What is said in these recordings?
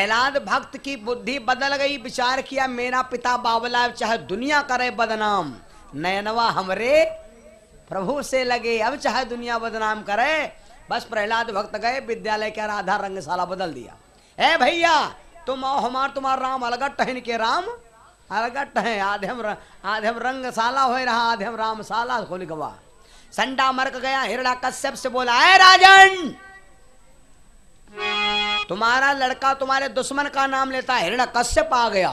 प्रहलाद भक्त की बुद्धि बदल गई। विचार किया मेरा पिता बाबला चाहे दुनिया करे बदनाम, नयनवा हमरे प्रभु से लगे, अब चाहे दुनिया बदनाम करे। बस प्रहलाद भक्त गए विद्यालय के आधा रंगशाला बदल दिया। ए भैया तुम आओ, तुम्हारा राम अलगट है, इनके राम अलगट है। आधे रंगशाला हो रहा, आधे रामशाला खोल गवा। संडा मरक गया। हिरण्यकश्यप से बोला, ए राजन, तुम्हारा लड़का तुम्हारे दुश्मन का नाम लेता है। हिरण्यकश्यप आ गया।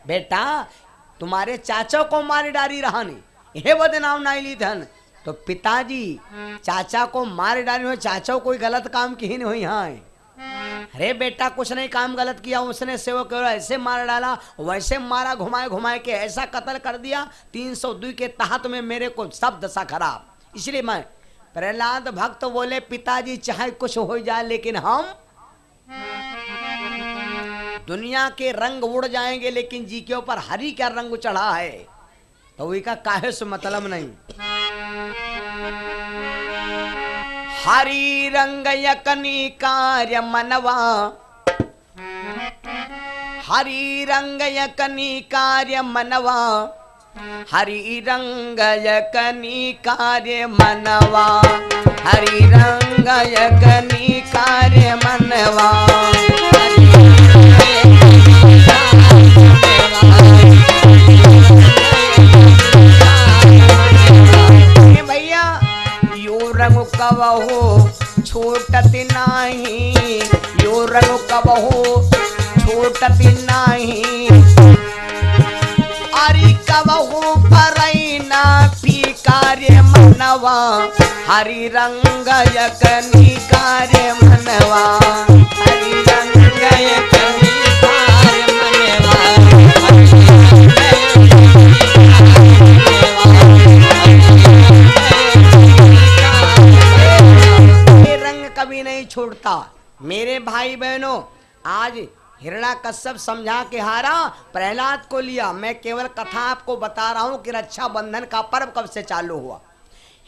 बेटा तुम्हारे चाचा को मारी डारी रहा नहीं, ये बदनाम नहीं ली धन। तो पिताजी चाचा को मार डाली हुई, चाचा कोई गलत काम की ही नहीं हुई। हाँ अरे बेटा कुछ नहीं काम गलत किया, उसने सेवक ऐसे मार डाला, वैसे मारा, घुमाए घुमाए के ऐसा कत्ल कर दिया 302 के तहत में मेरे को सब दशा खराब। इसलिए मैं प्रहलाद भक्त बोले पिताजी चाहे कुछ हो जाए लेकिन हम दुनिया के रंग उड़ जाएंगे, लेकिन जी के ऊपर हरि का रंग चढ़ा है तो वही का काहे से मतलब नहीं। हरि रंग यकनी कार्य मनवा, हरि रंग यकनी कार्य मनवा, हरि रंग यकनी कार्य मनवा, हरि रंग यकनी कार्य मनवा। भैया यो रंग कबहू छूटत नाही, यो रंग कबहू छूटत नाही, अरे कबहू परई ना पी कार्य मनवा, हरि रंग यकनी कार्य मनवा, हरि रंग यकनी कार्य मनवा, ये रंग कभी नहीं छोड़ता। मेरे भाई बहनों, आज हिरण्यकश्यप समझा के हारा, प्रहलाद को लिया। मैं केवल कथा आपको बता रहा हूं कि रक्षाबंधन का पर्व कब से चालू हुआ।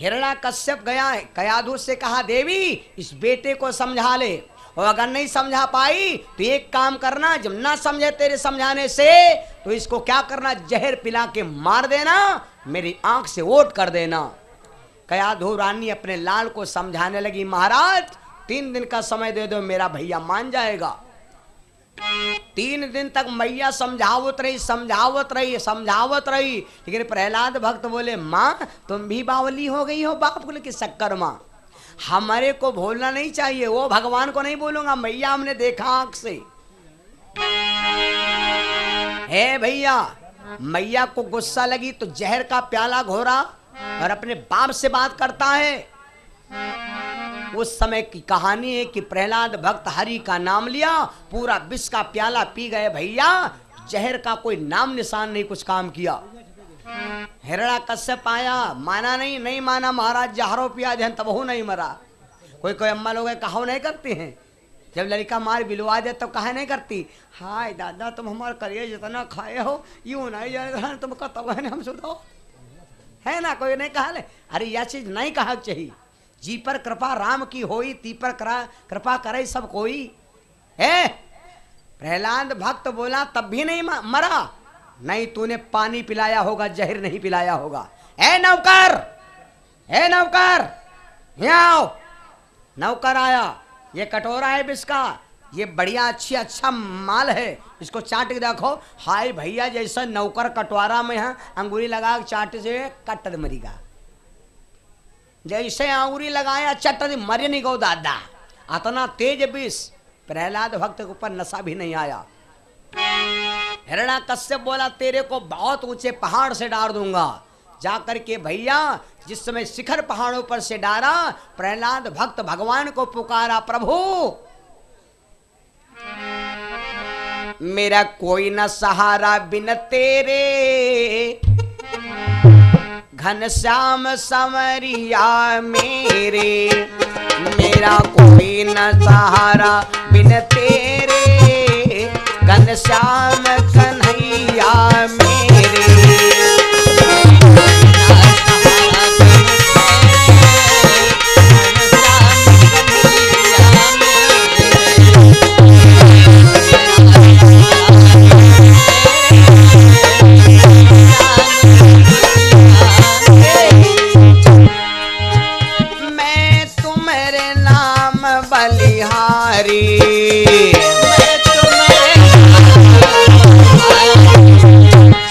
हिरण्यकश्यप गया, कयाधुष से कहा देवी इस बेटे को समझा ले, और अगर नहीं समझा पाई तो एक काम करना, जब ना समझे तेरे समझाने से तो इसको क्या करना, जहर पिला के मार देना, मेरी आंख से ओट कर देना। कयाधु रानी अपने लाल को समझाने लगी, महाराज 3 दिन का समय दे दो, मेरा भैया मान जाएगा। 3 दिन तक मैया समझावत रही, लेकिन प्रहलाद भक्त बोले माँ तुम भी बावली हो गई हो बाप को लेके शक्कर माँ, हमारे को भूलना नहीं चाहिए। वो भगवान को नहीं बोलूंगा, मैया हमने देखा आंख से। हे भैया, मैया को गुस्सा लगी तो जहर का प्याला घोरा और अपने बाप से बात करता है। उस समय की कहानी है कि प्रहलाद भक्त हरि का नाम लिया, पूरा विष का प्याला पी गए भैया, जहर का कोई नाम निशान नहीं कुछ काम किया। हिरण्यकश्यप आया, माना नहीं माना, महाराज जहरों पिया जहन तब वो नहीं मरा। कोई अम्मा लोग कहा नहीं करती हैं, जब लड़का मार बिलवा दे तो कहा नहीं करती, हाय दादा तुम हमारे करिए जितना खाए हो यूं नहीं जाने तुम तब हम सुधाओ, है ना। कोई नहीं कहा ले, अरे यह चीज नहीं कहा चाहिए। जी पर कृपा राम की होई, ती पर कृपा करे सब कोई। है प्रहलाद भक्त बोला तब भी नहीं मरा, नहीं तूने पानी पिलाया होगा, जहर नहीं पिलाया होगा। ए नौकर यहाँ आओ। नौकर आया, ये कटोरा है विष का, ये बढ़िया अच्छा माल है, इसको चाट के देखो। हाय भैया जैसा नौकर कटवारा में है, अंगूरी लगा चाट से कट मरीगा, जैसे अंगूरी लगाया चट मरे नहीं गो दादा, इतना तेज विष। प्रहलाद भक्त के ऊपर नशा भी नहीं आया। हिरण्यकश्यप बोला तेरे को बहुत ऊंचे पहाड़ से डाल दूंगा। जाकर के भैया जिस समय शिखर पहाड़ों पर से डारा, प्रहलाद भक्त भगवान को पुकारा, प्रभु मेरा कोई न सहारा बिन तेरे, घनश्याम समरिया मेरे, मेरा कोई न सहारा बिन तेरे, घनश्याम कन्हैया मेरे। दुनियादारी,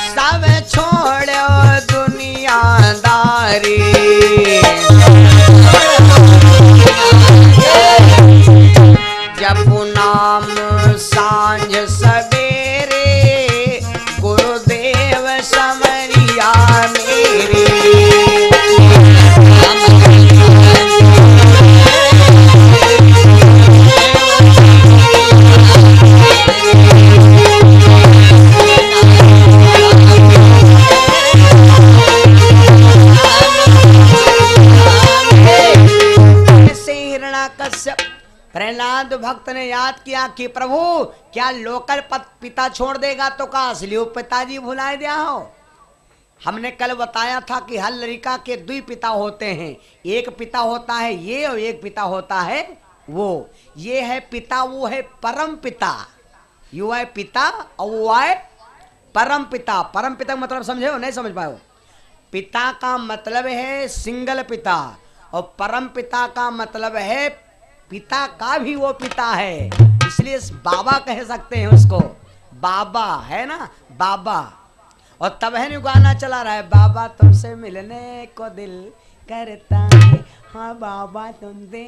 सब छोड़ो दुनियादारी, जपू नाम सांझ सवेरे, गुरुदेव समरिया मेरे। प्रहलाद भक्त ने याद किया कि प्रभु क्या लोकल पिता छोड़ देगा तो का असली पिताजी भुलाए दिया हो। हमने कल बताया था कि हर लड़का के दो पिता होते हैं, एक पिता होता है ये और एक पिता होता है वो। ये है पिता, वो है परम पिता। यू है पिता और वो है परम पिता। परम पिता का मतलब समझे हो नहीं समझ पाए हो? पिता का मतलब है सिंगल पिता और परम पिता का मतलब है पिता का भी वो पिता है, इसलिए बाबा कह सकते हैं उसको। बाबा है ना, बाबा। और तब है नहीं गाना चला रहा है, बाबा तुमसे मिलने को दिल करता है, हाँ बाबा तुमसे।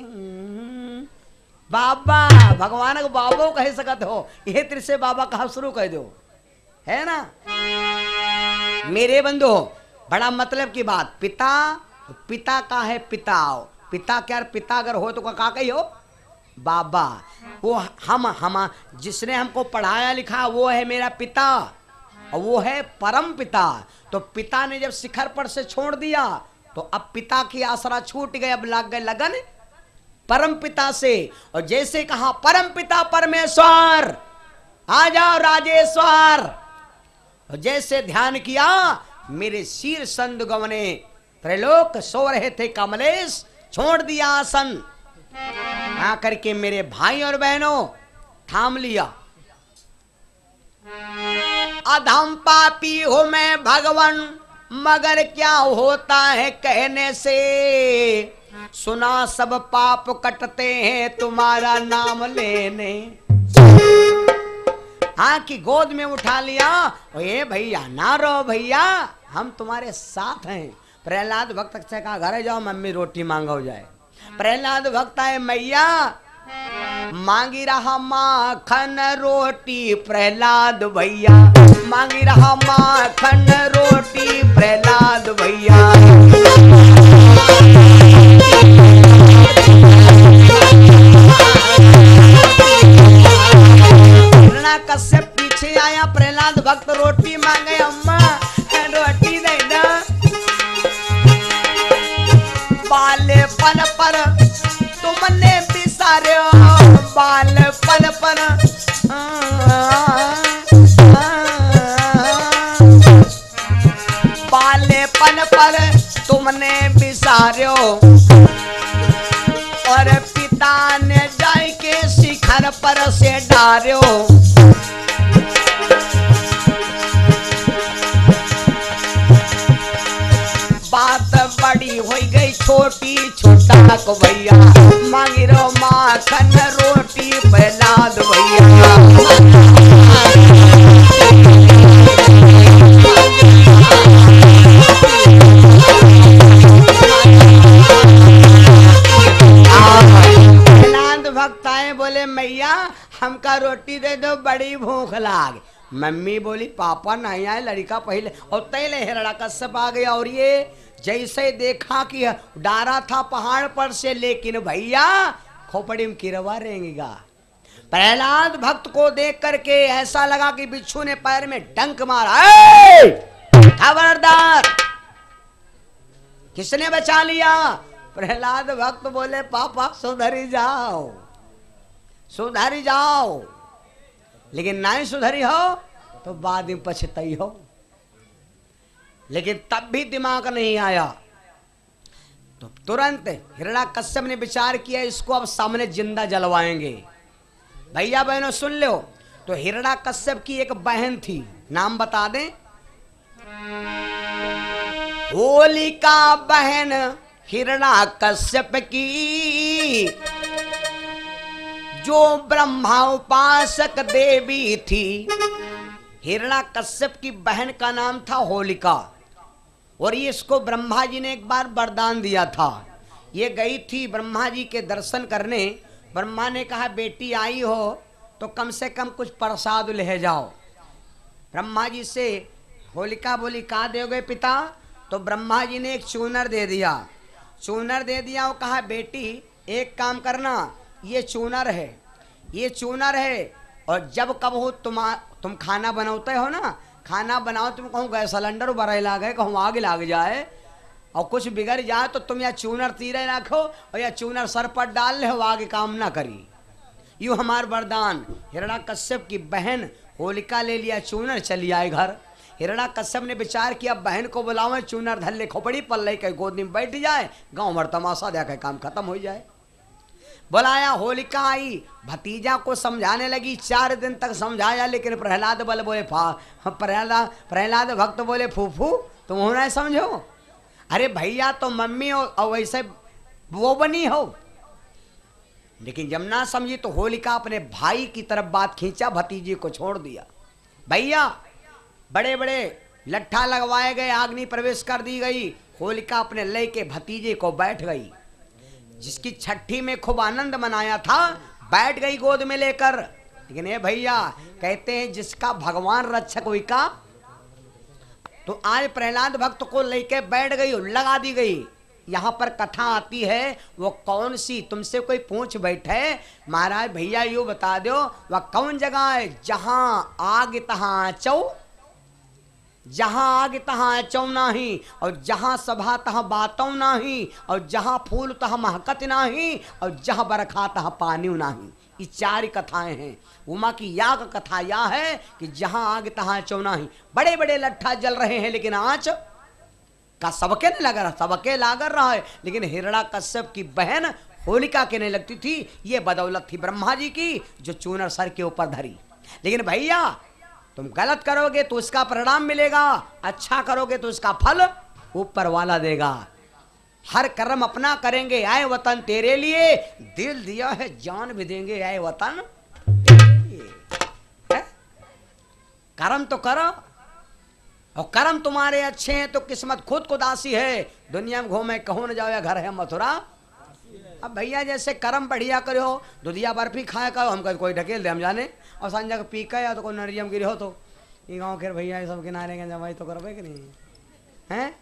बाबा भगवान को बाबो कह सकते हो, ये तेरे से बाबा कहा शुरू कर दो, है ना मेरे बंधु। बड़ा मतलब की बात, पिता पिता का है पिता। पिता क्या, पिता अगर हो तो का कही हो बाबा। वो हम जिसने हमको पढ़ाया लिखा वो है मेरा पिता और वो है परम पिता। तो पिता ने जब शिखर पर से छोड़ दिया तो अब पिता की आसरा छूट गए, अब लग गए लगन परम पिता से। और जैसे कहा परम पिता परमेश्वर आ जाओ राजेश्वर, और जैसे ध्यान किया मेरे शीर संत गवने त्रैलोक सो रहे थे कमलेश, छोड़ दिया आसन आकर के मेरे भाई और बहनों थाम लिया। अधम पापी हूं मैं भगवान, मगर क्या होता है कहने से, सुना सब पाप कटते हैं तुम्हारा नाम लेने। हाँ की गोद में उठा लिया, ये भैया ना रो भैया, हम तुम्हारे साथ हैं। प्रहलाद भक्त से कहा घर जाओ मम्मी रोटी मांगो जाए। प्रहलाद भक्त है मैया मांगी रहा माखन रोटी, प्रहलाद भैया मांगी रहा माखन रोटी, प्रहलाद भैया। कश्यप पीछे आया, प्रहलाद भक्त रोटी मांगे, अम्मा रोटी दे दो। बालपन पर तुमने बिसारे, बालपन पर बालपन पर तुमने बिसारो, और पिता ने जाय के शिखर पर से डारो। बात बड़ी हो गई छोटी, छोटा को भैया मांगी रो माखन रोटी, प्रहलाद भैया। प्रहलाद भक्त आए, बोले मैया हमका रोटी दे दो, बड़ी भूख लाग। मम्मी बोली पापा नहीं आए, लड़का पहले। और तैले हिरण्य कश्यप आ गया, और ये जैसे देखा कि डारा था पहाड़ पर से, लेकिन भैया खोपड़ी में किरवा रहेगा। प्रहलाद भक्त को देख करके ऐसा लगा कि बिच्छू ने पैर में डंक मारा। खबरदार, किसने बचा लिया? प्रहलाद भक्त बोले पापा सुधरी जाओ, सुधरी जाओ, लेकिन नहीं सुधरी हो तो बाद में पछताई हो। लेकिन तब भी दिमाग नहीं आया, तो तुरंत हिरण्यकश्यप ने विचार किया इसको अब सामने जिंदा जलवाएंगे। भैया बहनों सुन लो, तो हिरण्यकश्यप की एक बहन थी, नाम बता दें, होलिका बहन हिरण्यकश्यप की, जो ब्रह्मा उपासक देवी थी, हिरण्याकश्यप की बहन का नाम था होलिका। और ये इसको ब्रह्मा जी ने एक बार वरदान दिया था। ये गई थी ब्रह्मा जी के दर्शन करने। ब्रह्मा ने कहा बेटी आई हो तो कम से कम कुछ प्रसाद ले जाओ। ब्रह्मा जी से होलिका बोली कहा दोगे पिता? तो ब्रह्मा जी ने एक चूनर दे दिया। चूनर दे दिया और कहा बेटी एक काम करना, ये चूनर है, ये चूनर है, और जब कब हो तुम खाना बनाते हो ना, खाना बनाओ, तुम कहूँ गैस सिलेंडर भरे लागे, कहूँ आग लाग जाए और कुछ बिगड़ जाए तो तुम या चूनर तीरे रखो और या चूनर सर पर डाल ले, आगे काम ना करी। यूँ हमार वरदान। हिरण्याकश्यप की बहन होलिका ले लिया चूनर, चली आए घर। हिरण्याकश्यप ने विचार किया बहन को बुलावे, चूनर धर ले खोपड़ी पल्ले के गोद में बैठ जाए, गांव भर तमाशा देखा काम खत्म हो जाए। बुलाया, होलिका आई, भतीजा को समझाने लगी। 4 दिन तक समझाया, लेकिन प्रहलाद बोले प्रहलाद भक्त बोले फूफू तुम हो ना समझो, अरे भैया तो मम्मी हो और वैसे वो बनी हो। लेकिन जब ना समझी तो होलिका अपने भाई की तरफ बात खींचा, भतीजे को छोड़ दिया। भैया बड़े बड़े लट्ठा लगवाए गए, अग्नि प्रवेश कर दी गई। होलिका अपने लय के भतीजे को बैठ गई, जिसकी छठी में खूब आनंद मनाया था, बैठ गई गोद में लेकर। लेकिन ये भैया कहते हैं जिसका भगवान रक्षक हुई का, तो आज प्रहलाद भक्त को लेके बैठ गई और लगा दी गई। यहाँ पर कथा आती है, वो कौन सी? तुमसे कोई पूछ बैठे महाराज भैया यूँ बता दो वह कौन जगह है जहाँ आग तहाँ चौ, जहाँ आग तहाँ चौ नाही, और जहाँ सभा तहाँ बातों नाही, और जहाँ फूल तहाँ महकत नाही, और जहाँ बरखा तहाँ पानी नाही। ये 4 कथाएं हैं। उमा की याग कथा यह है कि जहाँ आग तहाँ चौ नाही। बड़े बड़े लट्ठा जल रहे हैं लेकिन आँच का सबके नहीं लग रहा, सबके लागर रहा है, लेकिन हिरण्याकश्यप की बहन होलिका के नहीं लगती थी। ये बदौलत थी ब्रह्मा जी की, जो चूनर सर के ऊपर धरी। लेकिन भैया तुम गलत करोगे तो उसका परिणाम मिलेगा, अच्छा करोगे तो उसका फल ऊपर वाला देगा। हर कर्म अपना करेंगे, आए वतन तेरे लिए, दिल दिया है जान भी देंगे, आए वतन तेरे लिए। कर्म तो करो, और कर्म तुम्हारे अच्छे हैं तो किस्मत खुद को दासी है। दुनिया में घूमे कहूँ न जाओ या घर है मथुरा। अब भैया जैसे कर्म बढ़िया करो, दूधिया बर्फी खाए करो, हम कोई ढकेल दे हम जाने, और संजय को पी के या तो कोई नरियम गिरी हो तो ये गाँव खेर भैया सब किनारे के जमाई तो करो कि नहीं हैं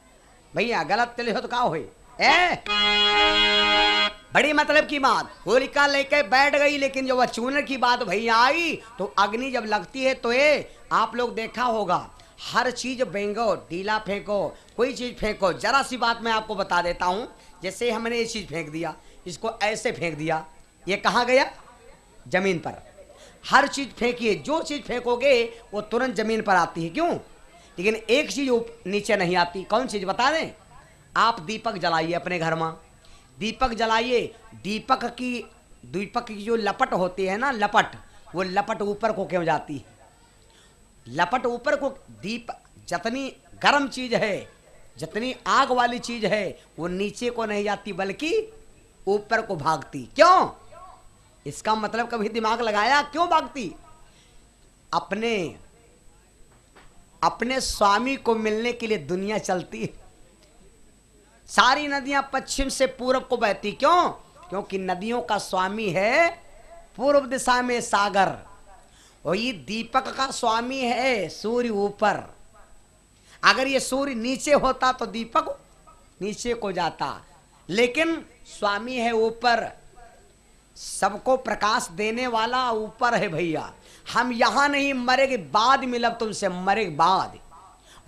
भैया, गलत चले हो तो क्या हुई? बड़ी मतलब की बात। होलिका लेके बैठ गई, लेकिन जब वह चूनर की बात भैया आई तो अग्नि जब लगती है तो ये आप लोग देखा होगा, हर चीज बेंगो, डीला फेंको, कोई चीज फेंको। जरा सी बात मैं आपको बता देता हूं, जैसे हमने ये चीज फेंक दिया, इसको ऐसे फेंक दिया, ये कहाँ गया? जमीन पर। हर चीज फेंकिए, जो चीज फेंकोगे वो तुरंत जमीन पर आती है। क्यों? लेकिन एक चीज नीचे नहीं आती। कौन चीज बता दें? आप दीपक जलाइए अपने घर में, दीपक जलाइए, दीपक की जो लपट होती है ना, लपट, वो लपट ऊपर को क्यों जाती है? लपट ऊपर को, दीप जितनी गर्म चीज है, जितनी आग वाली चीज है, वो नीचे को नहीं जाती बल्कि ऊपर को भागती। क्यों? इसका मतलब कभी दिमाग लगाया क्यों भागती? अपने स्वामी को मिलने के लिए दुनिया चलती है। सारी नदियां पश्चिम से पूरब को बहती। क्यों? क्योंकि नदियों का स्वामी है पूर्व दिशा में सागर, और ये दीपक का स्वामी है सूर्य ऊपर। अगर ये सूर्य नीचे होता तो दीपक नीचे को जाता, लेकिन स्वामी है ऊपर, सबको प्रकाश देने वाला ऊपर है भैया। हम यहां नहीं, मरे के बाद मिलब तुमसे, मरे के बाद।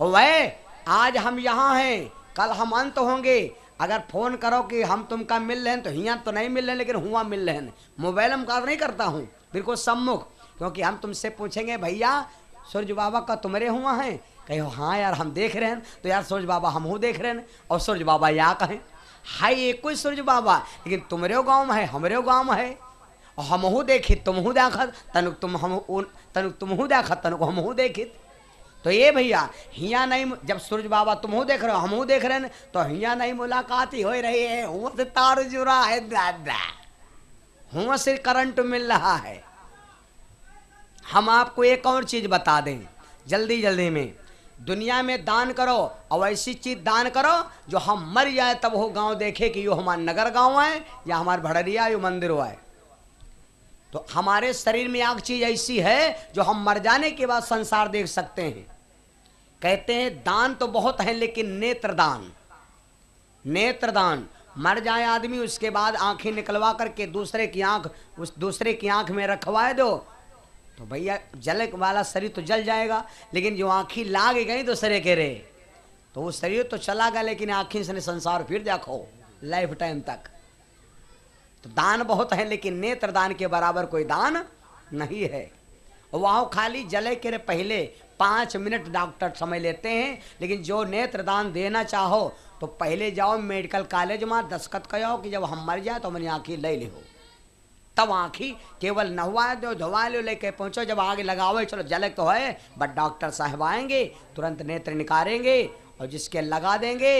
वह आज हम यहां हैं, कल हम अंत होंगे। अगर फोन करो कि हम तुमका मिल रहे हैं तो यहाँ तो नहीं मिल रहे, लेकिन हुआ मिल रहे हैं। मोबाइल में कार्य नहीं करता हूँ, बिल्कुल सम्मुख, क्योंकि हम तुमसे पूछेंगे भैया सूर्य बाबा का तुम्हारे हुआ है, कहो हाँ यार हम देख रहे हैं, तो यार सूर्य बाबा हम देख रहे हैं, और सूर्य बाबा या कहें हाय एक कोई सूर्य बाबा, लेकिन तुम्हारे गाँव में है, हमारे गाँव में है, और हमहू देखी तुमहू देखत, तनुक तुमहू देखत, तनुक हमहू देखित। तो ये भैया हिया नहीं, जब सूर्य बाबा तुमहू देख रहे हो हमहू देख रहे हैं, तो हिया नहीं मुलाकात ही हो रही है, वो तार जुड़ा है दादा, हुआ से करंट मिल रहा है। हम आपको एक और चीज बता दें जल्दी जल्दी में, दुनिया में दान करो और ऐसी चीज दान करो जो हम मर जाए तब वो गांव देखे कि यो हमारा नगर गांव है या हमारा भड़रिया यो मंदिर हुआ है। तो हमारे शरीर में एक चीज ऐसी है जो हम मर जाने के बाद संसार देख सकते हैं। कहते हैं दान तो बहुत है लेकिन नेत्रदान, नेत्रदान, मर जाए आदमी उसके बाद आंखें निकलवा करके दूसरे की आंख उस दूसरे की आंख में रखवाए दो तो भैया जल वाला शरीर तो जल जाएगा, लेकिन जो आंखी लाग गई दूसरे के रे तो वो शरीर तो चला गया लेकिन आंखी से संसार फिर देखो लाइफ टाइम तक। तो दान बहुत है लेकिन नेत्र दान के बराबर कोई दान नहीं है। वहाँ खाली जले के पहले 5 मिनट डॉक्टर समय लेते हैं, लेकिन जो नेत्र दान देना चाहो तो पहले जाओ मेडिकल कॉलेज में दस्खत करो कि जब हम मर जाए तो हमारी आँखी ले लो, तब आँखी केवल नहवा दो धोवा लो लेके पहुँचो, जब आगे लगाओ चलो जलक तो है बट डॉक्टर साहब आएंगे तुरंत नेत्र निकालेंगे और जिसके लगा देंगे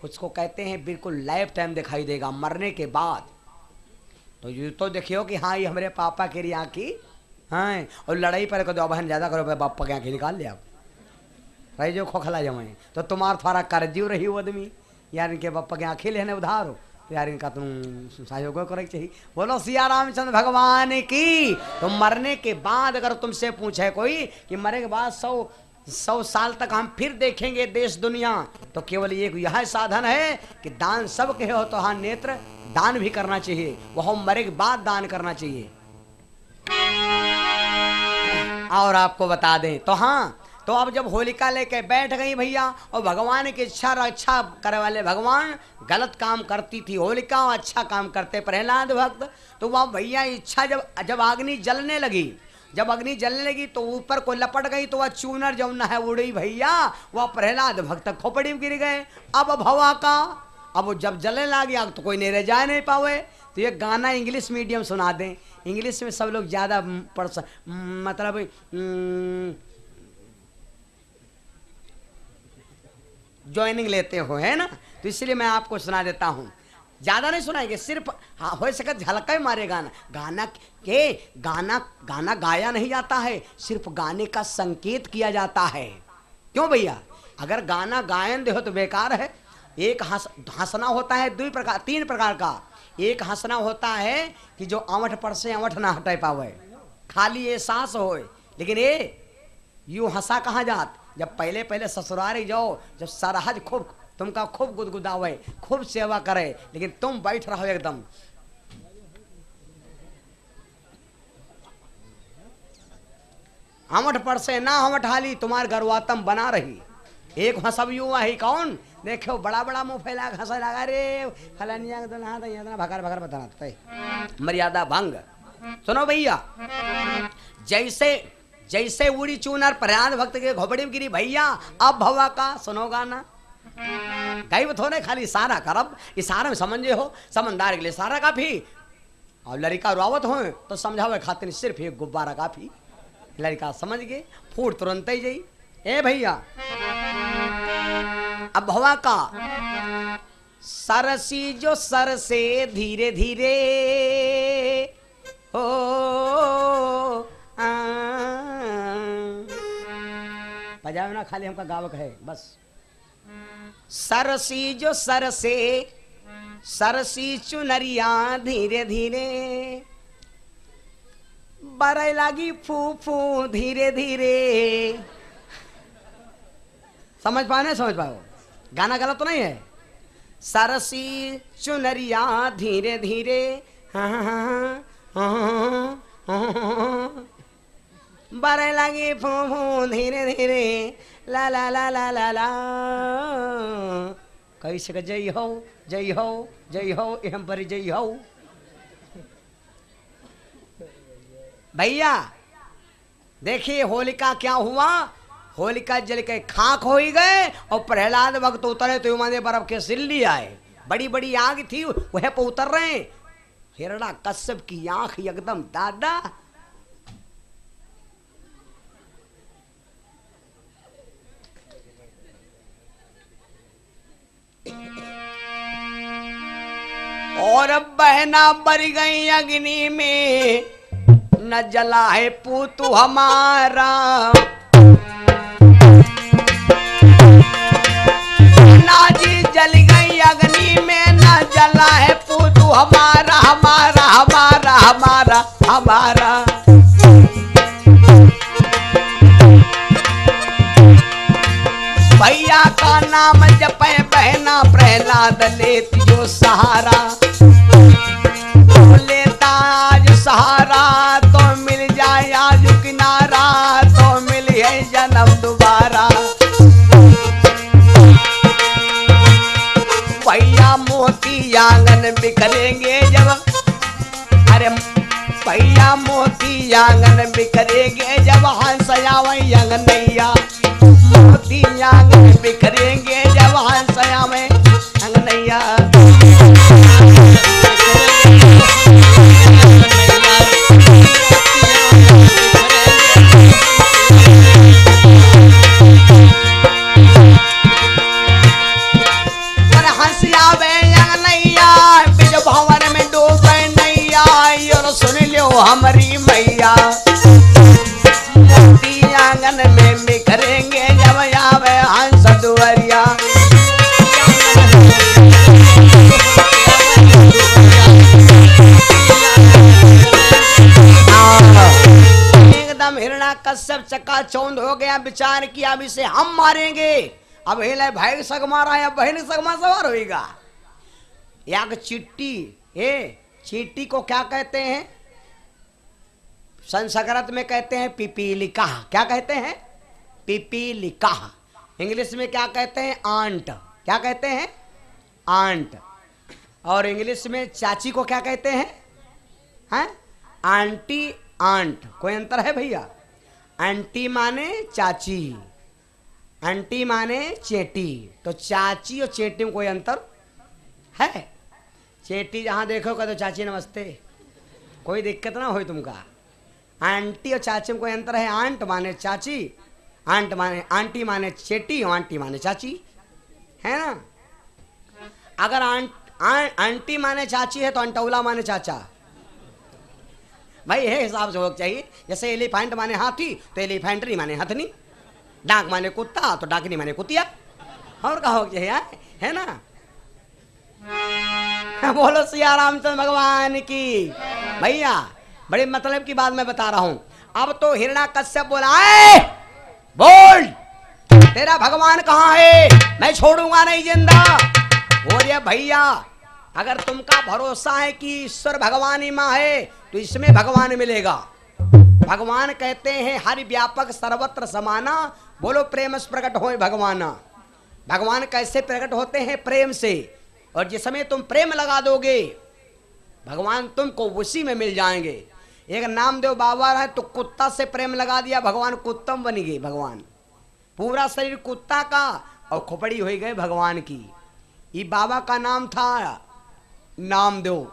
उसको कहते हैं बिल्कुल लाइफ टाइम दिखाई देगा मरने के बाद। तो ये तो देखियो कि हाँ ये हमारे पापा के लिए आँखी हाँ, और लड़ाई पर को दो बहन ज़्यादा करो पापा की आँखी निकाल ले आप भाई जो खोखला जमाए तो तुम्हारा थोड़ा कर्जीव रही वो आदमी यार इनके पापा की आँखें लेने उधार हो तो यार इनका तुम सहयोग करे चाहिए। बोलो सिया रामचंद्र भगवान की। तो मरने के बाद अगर तुमसे पूछे कोई कि मरे के बाद 100 साल तक हम फिर देखेंगे देश दुनिया, तो केवल एक यह साधन है कि दान सब के हो तो हाँ नेत्र दान भी करना चाहिए, वह मरे के बाद दान करना चाहिए। और आपको बता दें तो हाँ, तो अब जब होलिका लेके बैठ गई भैया और भगवान की इच्छा रक्षा करे वाले भगवान गलत काम करती थी होलिका और अच्छा काम करते प्रहलाद भक्त, तो वह भैया इच्छा जब अग्नि जलने लगी, जब अग्नि जलने लगी तो ऊपर को लपट गई तो वह चूनर जो न है उड़ी भैया, वह प्रहलाद भक्त खोपड़ी में गिर गए। अब भवा का अब वो जब जलने लगी आग तो कोई नहीं रह जाए नहीं पावे। तो ये गाना इंग्लिश मीडियम सुना दें, इंग्लिश में सब लोग ज़्यादा मतलब ज्वाइनिंग लेते हो है ना, तो इसलिए मैं आपको सुना देता हूँ, ज़्यादा नहीं सुनाएंगे, सिर्फ हाँ हो सके झलका ही मारे गाना। गाना गाया नहीं जाता है, सिर्फ गाने का संकेत किया जाता है। क्यों भैया, अगर गाना गायन दे हो तो बेकार है। एक हंसना होता है 3 प्रकार का। एक हंसना होता है कि जो अवठ पर से अवठ ना हटाए पावे, खाली ये सांस हो, लेकिन ये यूं हंसा कहाँ जात, जब पहले ससुराल जाओ, जब सरहज खूब तुमका खूब गुदगुदावे, खूब सेवा करे, लेकिन तुम बैठ रहो एकदम हमठ पर से ना हमठ हाली तुम्हार गरवातम बना रही। एक हंसब यूं है कौन देखो बड़ा बड़ा मुंह फैला हंसा लगा रे फलानिया तो नहा इतना भकार भकार बताना मर्यादा भंग। सुनो भैया, जैसे उड़ी चूनर प्रहलाद भक्त के घोपड़ी में गिरी भैया, अब भवा का सुनो गाना गाइब थोड़े खाली इशारा करब, इशारा में समझे हो, समझदार के लिए इशारा काफी, और लड़का रुआवत हो तो समझावे खातिर सिर्फ एक गुब्बारा काफी। लड़का समझ गए फूट तुरंत ही जाई। ए भैया अब भवा का सरसी जो सर से धीरे धीरे हो बजाओ ना, खाली हमका गावक है बस। सरसी जो सर से सरसी चुनरिया धीरे धीरे बरई लागी फू फू धीरे धीरे। समझ पाओ नहीं समझ पाओ, गाना गलत तो नहीं है। सरसी चुनरिया धीरे धीरे बरई लागी फू फू धीरे धीरे ला ला ला ला ला ला। कैसे जय हो जय हो जय हो एम पर जय हो। भैया देखिए होलिका क्या हुआ, होलिका जल के खाक हो ही गए और प्रहलाद भक्त उतरे तो माने बर्फ के सिल्ली आए, बड़ी बड़ी आग थी वह पे उतर रहे। हिरणा कश्यप की आंख एकदम दादा और बहना बर गई अग्नि में, न जला है पूतू हमारा। नाजी जल गई अग्नि में, न जला है पूतू हमारा, हमारा हमारा हमारा हमारा। भैया का नाम जपे बहना, प्रहलाद लेती जो सहारा। लेता आज सहारा तो मिल जाए आज किनारा, तो मिल है जन्म दोबारा। भैया मोती आंगन बिखरेंगे जब, अरे भैया मोती आंगन बिखरेंगे जब, हंस आवे अंगनैया। मोती आंगन बिखरेंगे जब, हंस आवे अंगनैया। हमारी मैया मोती आंगन में बिखरेंगे जब आवे हंस दुआरिया। एकदम हिरण्यकश्यप चकाचौंध हो गया, विचार किया अब इसे हम मारेंगे। अब हिले भाई सग मारा या बहन सगमा सवार होगा। या चिट्टी, चींटी को क्या कहते हैं? संस्कृत में कहते हैं पिपीलिका। क्या कहते हैं? पिपीलिका। इंग्लिश में क्या कहते हैं? आंट। क्या कहते हैं? आंट। और इंग्लिश में चाची को क्या कहते हैं? हैं? Aunty, aunt. कोई अंतर है भैया? आंटी माने चाची, आंटी माने चेटी। तो चाची और चेटी में कोई अंतर है? चेटी जहां देखोगे तो चाची नमस्ते, कोई दिक्कत ना हो तुमका। आंटी और चाची में कोई अंतर है? आंट माने चाची, आंट माने आंटी माने चेटी, आंटी माने चाची, है ना। अगर आंटी माने चाची है तो अंटौला माने चाचा। भाई है हिसाब से होना चाहिए। जैसे एलिफेंट माने हाथी तो एलिफेंटरी माने हथनी, डाक माने कुत्ता तो डाकनी माने कुतिया। और कहा हो चाहिए, है ना। बोलो सिया रामचंद्र भगवान की। भैया बड़े मतलब की बात मैं बता रहा हूं। अब तो हिरण्यकश्यप बोला, बोल तेरा भगवान कहाँ है? मैं छोड़ूंगा नहीं जिंदा। बोलिए भैया अगर तुमका भरोसा है कि ईश्वर भगवान ही माँ है तो इसमें भगवान मिलेगा। भगवान कहते हैं हरि व्यापक सर्वत्र समाना। बोलो प्रेम से प्रकट हो भगवान। भगवान कैसे प्रकट होते हैं? प्रेम से। और जिस समय तुम प्रेम लगा दोगे भगवान तुमको उसी में मिल जाएंगे। एक नामदेव बाबा है तो कुत्ता से प्रेम लगा दिया, भगवान कुत्तम बन गए। भगवान पूरा शरीर कुत्ता का और खोपड़ी हो गए भगवान की। ये बाबा का नाम था नामदेव।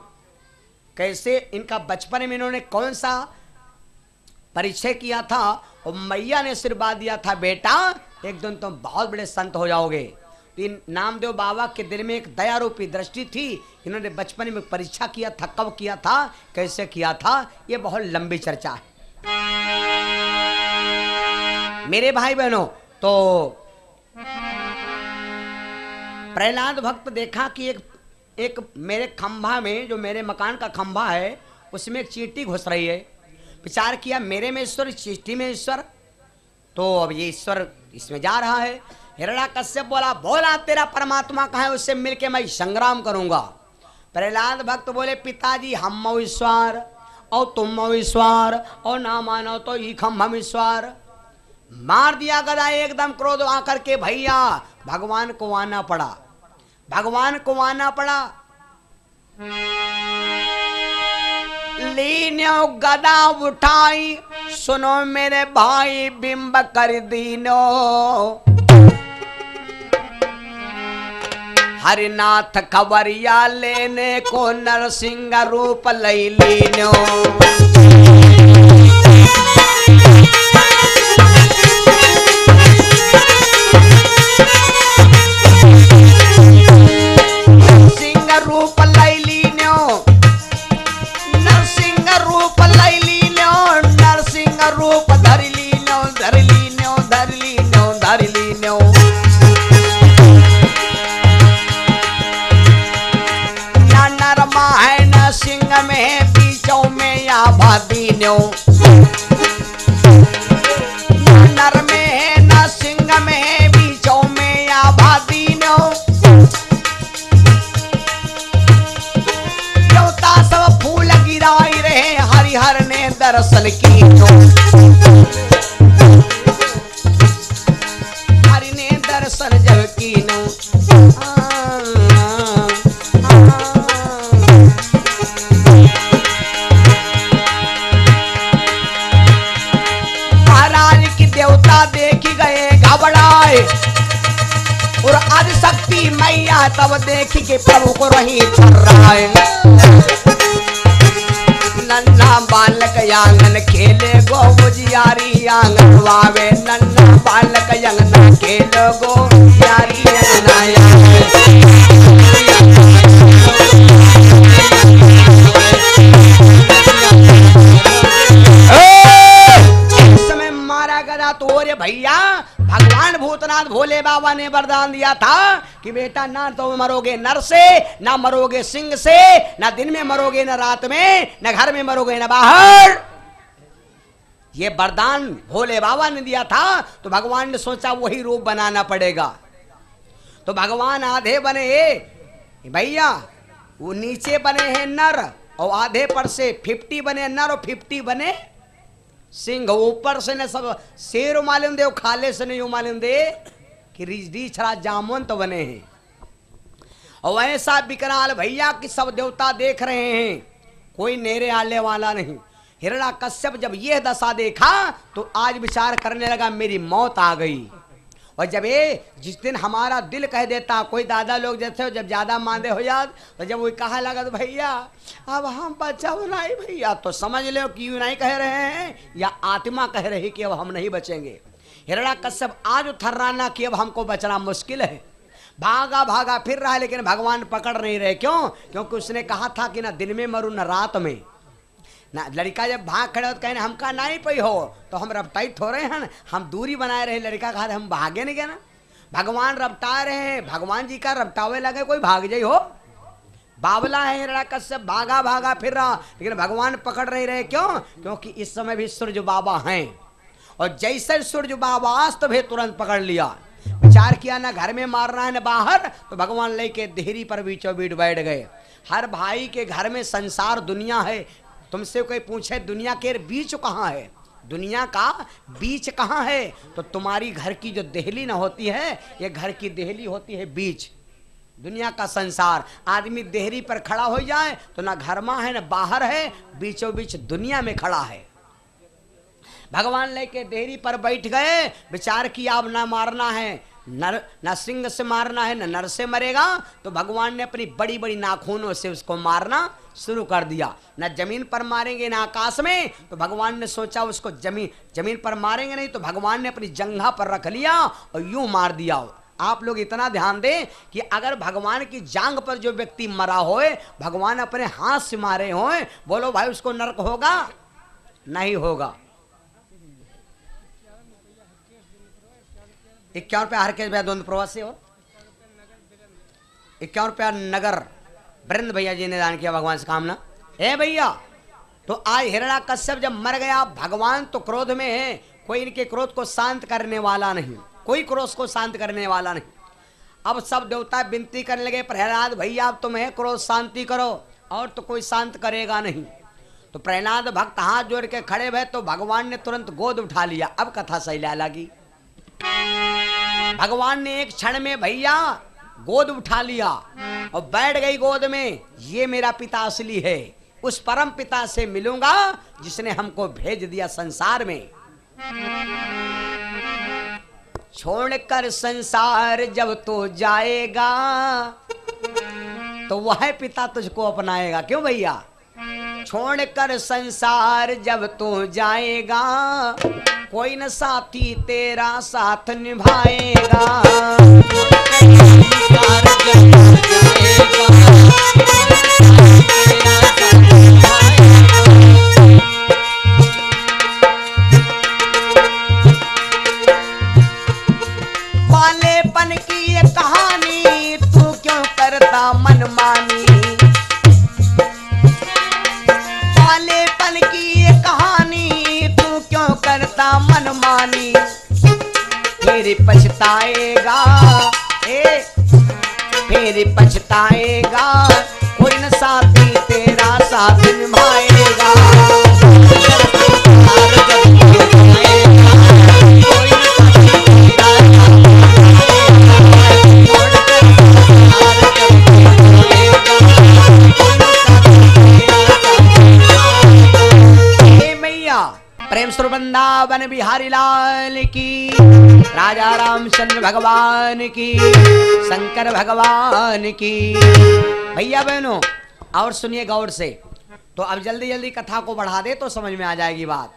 कैसे इनका बचपन में इन्होंने कौन सा परिचय किया था और मैया ने आशीर्वाद दिया था, बेटा एक दिन तुम बहुत बड़े संत हो जाओगे। तो इन नामदेव बाबा के दिल में एक दया रूपी दृष्टि थी। इन्होंने बचपन में परीक्षा किया था। कब किया था, कैसे किया था, ये बहुत लंबी चर्चा है मेरे भाई बहनों। तो प्रहलाद भक्त देखा कि एक मेरे खंभा में, जो मेरे मकान का खंभा है उसमें एक चींटी घुस रही है। विचार किया मेरे में ईश्वर, चींटी में ईश्वर, तो अब ये ईश्वर इसमें जा रहा है। हिरण्यकश्यप बोला तेरा परमात्मा कहाँ है? उससे मिलके मैं संग्राम करूंगा। प्रहलाद भक्त बोले पिताजी हम ईश्वर और तुम ईश्वर और ना मानो तो ही हम ईश्वर। मार दिया गदा एकदम क्रोध आकर के। भैया भगवान को आना पड़ा, भगवान को आना पड़ा। लीनो गदा उठाई, सुनो मेरे भाई बिंब कर दीनो। हरिनाथ खबरिया लेने को नरसिंह रूप लई लीनो। सिंह रूप लई लीनो, दर्शन कीनो, हरि ने दर्शन जब कीनो। महाराज की देवता देखी गए घबराए, और आदिशक्ति मैया तब देखी कि प्रभु को रही थर्राए। नन्ना बालक आंगन खेले गो बुझियारी आंगन वावे, नन्ना बालक अंगना खेले गो बुझियारी समय मारा गया। तो रे भैया भगवान भूतनाथ भोले बाबा ने वरदान दिया था कि बेटा ना तो मरोगे नर से, ना मरोगे सिंह से, ना दिन में मरोगे ना रात में, ना घर में मरोगे ना बाहर। ये वरदान भोले बाबा ने दिया था। तो भगवान ने सोचा वही रूप बनाना पड़ेगा। तो भगवान आधे बने भैया, वो नीचे बने हैं नर, और आधे पर से 50 बने नर और 50 बने सिंह। ऊपर से न सब शेर मालूम दे, खाले से नहीं मालूम दे कि रीछड़ा जामुन तो बने हैं। और ऐसा विकराल भैया कि सब देवता देख रहे हैं, कोई नेरे आने वाला नहीं। हिरण्याकश्यप जब यह दशा देखा तो आज विचार करने लगा मेरी मौत आ गई। और जब ये जिस दिन हमारा दिल कह देता, कोई दादा लोग जैसे हो जब ज्यादा मांदे हो जात, तो जब वो कहा लगा तो भैया अब हम बचाओ नहीं भैया, तो समझ लो कि यूं नहीं कह रहे हैं या आत्मा कह रही कि अब हम नहीं बचेंगे। हिरण्याकश्यप आज थर्राना कि अब हमको बचना मुश्किल है। भागा भागा फिर रहा है, लेकिन भगवान पकड़ नहीं रहे। क्यों? क्योंकि उसने कहा था कि ना दिन में मरू ना रात में। ना लड़का जब भाग खड़े हो तो कहने हमका नहीं पई हो, तो हम रपटाई थोड़े हैं, हम दूरी बनाए रहे। लड़का कहा हम भागे नहीं गए ना, भगवान रपटा रहे हैं, भगवान जी का रपटावे लगे कोई भाग जाई हो। बावला है हिरण्याकश्यप, भागा भागा फिर रहा, लेकिन भगवान पकड़ नहीं रहे। क्यों? क्योंकि इस समय भी सूर्य बाबा हैं, और जैसे सूर्य बाबा अस्त भी तुरंत पकड़ लिया। विचार किया ना घर में मारना है ना बाहर, तो भगवान लेके देहरी पर बीचों बीच बैठ गए। हर भाई के घर में संसार दुनिया है। तुमसे कोई पूछे दुनिया के बीच कहाँ है, दुनिया का बीच कहाँ है, तो तुम्हारी घर की जो देहली ना होती है, ये घर की देहली होती है बीच। दुनिया का संसार आदमी देहरी पर खड़ा हो जाए तो ना घर में है ना बाहर है, बीचों बीच दुनिया में खड़ा है। भगवान लेके देहरी पर बैठ गए, विचार किया अब ना मारना है नर, ना सिंह से मारना है, ना नर से मरेगा। तो भगवान ने अपनी बड़ी बड़ी नाखूनों से उसको मारना शुरू कर दिया। ना जमीन पर मारेंगे ना आकाश में, तो भगवान ने सोचा उसको जमीन पर मारेंगे नहीं, तो भगवान ने अपनी जंघा पर रख लिया और यूं मार दिया। आप लोग इतना ध्यान दें कि अगर भगवान की जांग पर जो व्यक्ति मरा होए, भगवान अपने हाथ से मारे होए, बोलो भाई उसको नरक होगा? नहीं होगा। 51 रुपया हर केस भैया दोनों प्रवासी हो, 51 रुपया नगर वृंद भैया जी ने दान किया भगवान से कामना है भैया। तो आज हिरण्याकश्यप जब मर गया, भगवान तो क्रोध में है, कोई इनके क्रोध को शांत करने वाला नहीं, कोई क्रोध को शांत करने वाला नहीं। अब सब देवता विनती करने लगे प्रहलाद भैया अब तुम्हें क्रोध शांति करो, और तो कोई शांत करेगा नहीं। तो प्रहलाद भक्त हाथ जोड़ के खड़े भय, तो भगवान ने तुरंत गोद उठा लिया। अब कथा सही लगी। भगवान ने एक क्षण में भैया गोद उठा लिया और बैठ गई गोद में। ये मेरा पिता असली है, उस परम पिता से मिलूंगा जिसने हमको भेज दिया संसार में। छोड़कर संसार जब तो जाएगा, तो वह पिता तुझको अपनाएगा। क्यों भैया? छोड़कर संसार जब तो जाएगा, कोई न साथी तेरा साथ निभाएगा। बालेपन की ये कहानी तू क्यों करता मनमानी, बालेपन की ये कहानी तू क्यों करता मनमानी। फिर पछताएगा फिर पछताएगा, कोई न साथी तेरा साथ निभाएगा। वृंदावन बिहारी लाल की, राजा रामचंद्र भगवान की, शंकर भगवान की। भैया बहनों और सुनिए गौर से, तो अब जल्दी जल्दी कथा को बढ़ा दे तो समझ में आ जाएगी बात।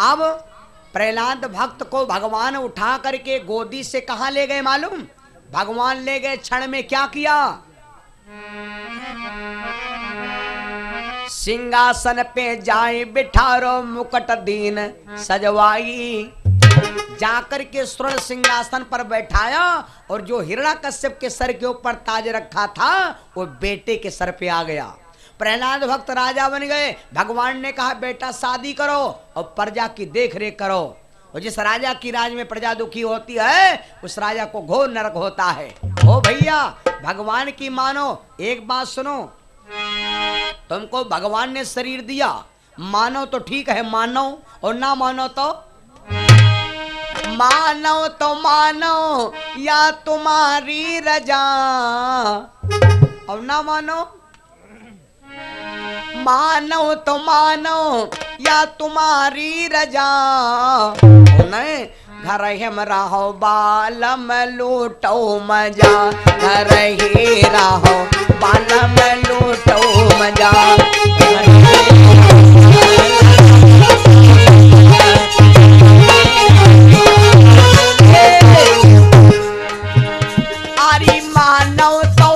अब प्रहलाद भक्त को भगवान उठा करके गोदी से कहां ले गए मालूम? भगवान ले गए, क्षण में क्या किया? सिंहासन पे जाए बिठारो, मुकुट दीन सजवाई। जाकर के स्वर्ण सिंहासन पर बैठाया और जो हिरण्याकश्यप के सर के ऊपर ताज रखा था वो बेटे के सर पे आ गया। प्रहलाद भक्त राजा बन गए। भगवान ने कहा बेटा शादी करो और प्रजा की देख रेख करो। और जिस राजा की राज में प्रजा दुखी होती है उस राजा को घोर नरक होता है। ओ भैया भगवान की मानो, एक बात सुनो, तुमको भगवान ने शरीर दिया, मानो तो ठीक है मानो, और ना मानो तो मानो या तुम्हारी रजा, और ना मानो तो मानो या तुम्हारी रजा। नहीं घर हम रहो बालम लूटो मजा, घर ही रहो बालम लूटो मजा। अरे मानो तो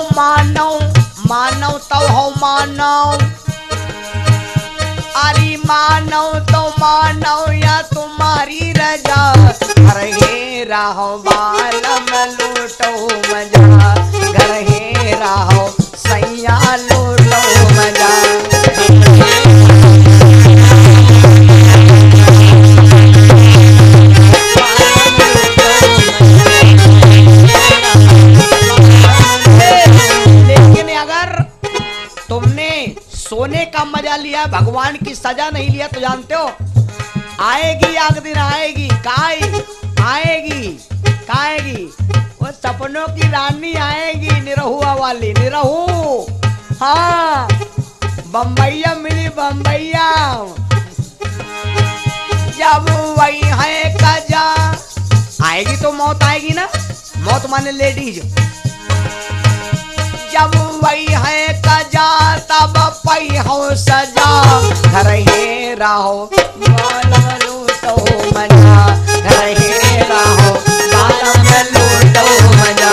हो मानो, अरे मानो या तुम्हारी रजा, घर ही रहो बालम लूटो मजा, घर ही रहो सैया लूटो मजा। लेकिन अगर तुमने सोने का मजा लिया, भगवान की सजा नहीं लिया तो जानते हो आएगी एक दिन, आएगी काय आएगी काएगी, वो सपनों की रानी आएगी, निरहुआ वाली निरहू। हाँ बम्बैया मिली बम्बैया, जब वही है कजा आएगी तो मौत आएगी ना, मौत माने लेडीज। जब वही है कजा तब पई हो सजा, घर ही रहो बालम लूटो मजा, घर ही रहो बालम लूटो मजा।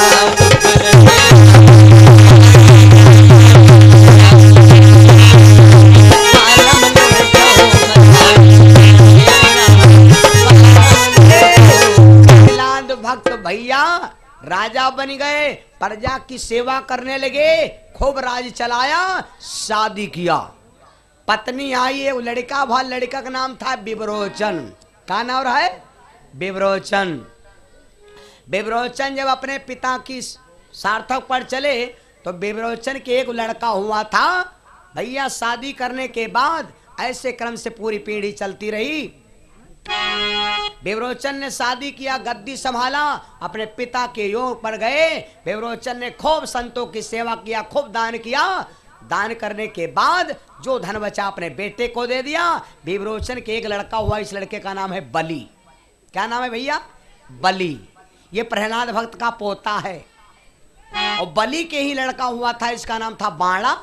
प्रहलाद भक्त भैया राजा बन गए, प्रजा की सेवा करने लगे, खूब राज चलाया, शादी किया। पत्नी आई है, वो लड़का भा, लड़का का नाम था विवरोचन। क्या नाम रहा है? विवरोचन। विवरोचन जब अपने पिता की सार्थक पर चले तो विवरोचन के एक लड़का हुआ था। भैया शादी करने के बाद ऐसे क्रम से पूरी पीढ़ी चलती रही। विवरोचन ने शादी किया, गद्दी संभाला, अपने पिता के योग पर गए। विवरोचन ने खूब संतों की सेवा किया, खूब दान किया। दान करने के बाद जो धन बचा अपने बेटे को दे दिया। विवरोचन के एक लड़का हुआ, इस लड़के का नाम है बलि। क्या नाम है भैया? बलि। ये प्रहलाद भक्त का पोता है। और बलि के ही लड़का हुआ था, इसका नाम था बाणा।